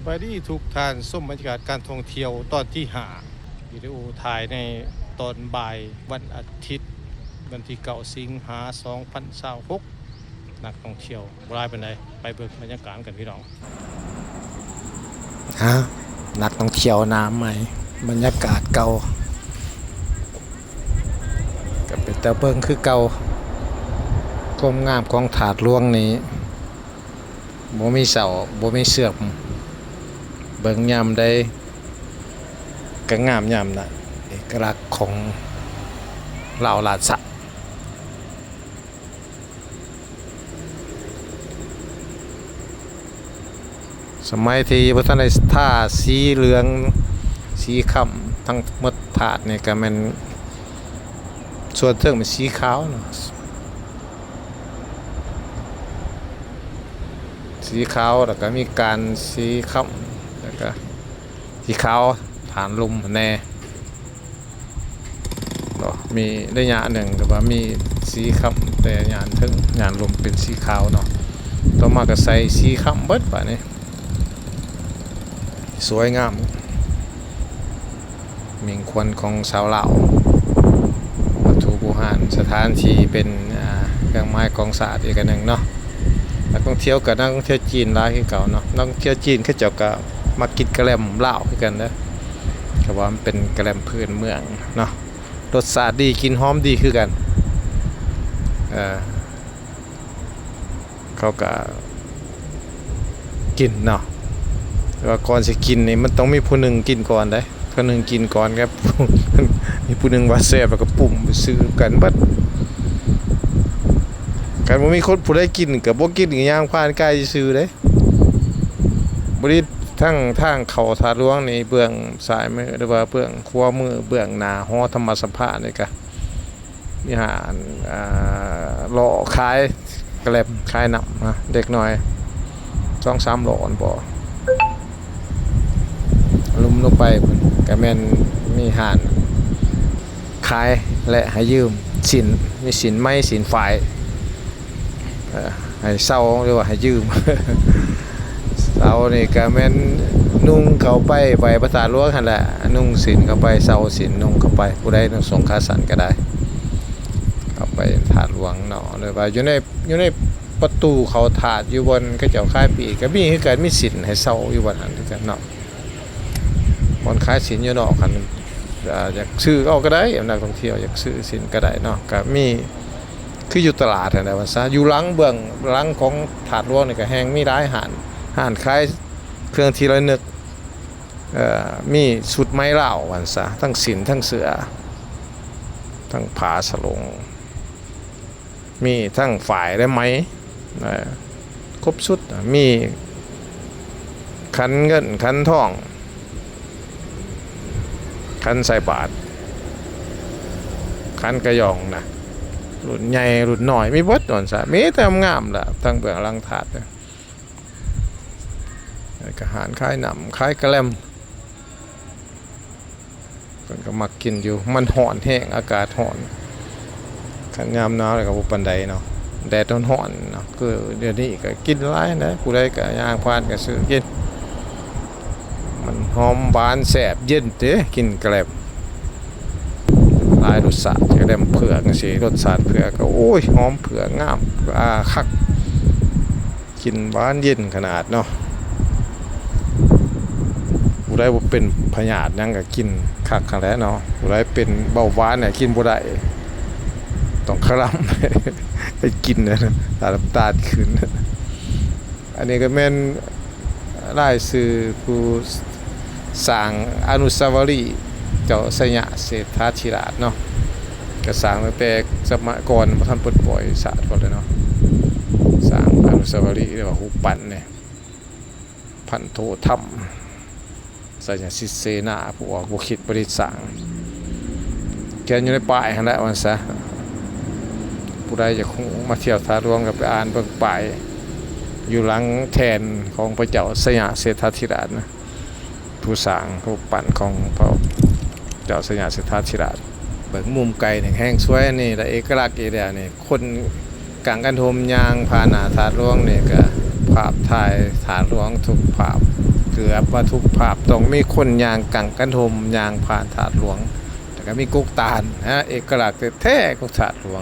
บายดีทุกท่านส้มบรรยากาศการท่องเที่ยวตอนที่5วิดีโอถ่ายในตอนบ่ายวันอาทิตย์วันที่9สิงหาคม2026นักท่องเที่ยวรายเป็นไรไปเบิกบรรยากาศกันพี่น้องนักท่องเที่ยวน้ำใหม่บรรยากาศเก่าก็เป็นตะเบิงคือเก่าความงามของถาดหลวงนี้บ่มีเสาบ่มีเสือกเบิ่งยามได้ก็งามยามน่ะเอกลักษณ์ของเหล่าราชะสมัยที่พระท่านได้ท่าสีเหลืองสีค่ำทั้งหมดถาดนี่ก็แม่นส่วนเทิงเป็นสีขาวเนาะสีขาวแล้วก็มีการสีค่ำแล้วก็สีขาวฐานลมแน่เนาะมีได้หยาหนึ่งแต่ว่ามีสีค่ำแต่หยาถึงหยาลมเป็นสีขาวเนาะต่อมาก็ใส่สีค่ำเบิดป่ะนี่สวยงามมิ่งควรของชาวลาววัตถุโบราณสถานที่เป็นเครื่องไม้กองสะอาดอีกอันหนึ่งเนาะนักท่องเที่ยวกับนักท่องเที่ยวจีนหลายคือเก่าเนาะนักท่องเที่ยวจีนเขาเจ้าก็มากินกะแลมลาวคือกันนะเพราะว่ามันเป็นกะแลมพื้นเมืองเนาะรสชาติดีกินหอมดีคือกันเขาก็กินเนาะแต่ว่าก่อนสิกินนี่มันต้องมีผู้หนึ่งกินก่อนได้ผู้หนึ่งกินก่อนครับ มีผู้หนึ่งว่าแซ่บแล้วก็ปุ่มไปซื้อกันบัดการบ่มีคนผู้ใดกินก็บ่กินก็ย่างผ่านใกล้ซื้อเด้บ่ได้ทางเข้าถาดหลวงนี่เบื้องซ้ายมือหรือว่าเบื้องขวามือเบื้องหน้าหอธรรมสภานี่ก็มีหารเลาะขายกระแลมขายน้ำนะเด็กน้อย 2-3 หลอนบ่ลุมลงไปก็แม่นมีหานขายและให้ยืมสินมีสินไม้สินฝ่ายให้เศร้าหรือว่าให้ยืม เศร้านี่ก็แม่นนุ่งเข้าไปภาษาหลวงหั่นแหละนุ่งสินเข้าไปเศร้าสินนุ่งเข้าไปผู้ใดนุ่งสงขาสันก็ได้เข้าไปถาดหลวงเนาะหรือว่าอยู่ในประตูเขาถาดอยู่บนก็เจ้าค่ายปีก็มีคือกันมีสินให้เศร้าอยู่บนนั้นคือกันเนาะคนขายสินอยู่นอกคันอยากซื้อเอาก็ได้นักท่องเที่ยวอยากซื้อสินก็ได้เนาะก็มีคืออยู่ตลาดอะไรวะซะอยู่หลังเบื้องหลังของถาดหลวงนี่ก็แห้งมีร้านอาหารขายเครื่องที่ระลึกมีชุดไม้เหล้าวันซะทั้งสินทั้งเสือทั้งผ้าสลงมีทั้งฝ่ายและไม้ครบชุดมีขันเงินขันทองขันใส่บาทขันกระยองนะรุ่นใหญ่รุ่นน้อยมีเบิดอ่อนซะมีแต่งามล่ะทั้งเบื้องหลังถาดเนี่ยกระหารคล้ายหนำคล้ายกระแลมคนก็มักกินอยู่มันห่อนแห้งอากาศห่อนขันยามหนาวเลยกับปันไดเนาะแดดห่อนเนาะคือเดี๋ยวนี้ก็กินหลายนะผู้ใดก็ย่างผ่านก็ซื้อกินมันหอมหวานแซ่บเย็นเด้กินกระแลมหลายรสชาติกระแลมเผือกจังซี่รสชาติเผือกก็โอ้ยหอมเผือกงามคักกินหวานเย็นขนาดเนาะผู้ใดบ่เป็นพยาธิหยังก็กินคักคั่นแหละเนาะผู้ใดเป็นเบาหวานเนี่ยกินบ่ได้ต้องคร่ำ ไปกินนะตาน้ำตาลขึ้นอันนี้ก็แม่นรายชื่อผู้สร้างอนุสาวรีย์เจ้าสยามเศรษฐาธิราชเนาะก็สร้างตั้งแต่สมัยก่อนบ่ทันปลดปล่อยศาสตร์ก่อนเลยเนาะสร้างอนุสาวรีย์เรียกว่ารูปปั้นเนี่ยพันโทธรรมสยามศิเสนาผู้ออกบ่คิดบ่ได้สร้างแกนอยู่ในป้ายหั่นแหละว่าซะผู้ใดอยากมาเที่ยวถาดหลวงก็ไปอ่านเบิ่งป้ายอยู่หลังแทนของพระเจ้าสยามเศรษฐาธิราชนะผู้สร้างรูปปั้นของพระเจ้าสยามเศรษฐาธิราชเบิ่งมุมไกลนี่แห้งสวยนี่และเอกลักษณ์อีกแล้วนี่คนกลางกันทมยางผ่านหน้าถาดหลวงนี่ก็ ภาพถ่ายฐานหลวงทุกภาพเกือบว่าทุกภาพต้องมีคนยางกังกันทมยางผ่านฐานหลวงแต่ก็มีกุกตาลนะเอกลักษณ์แท้ๆของฐานหลวง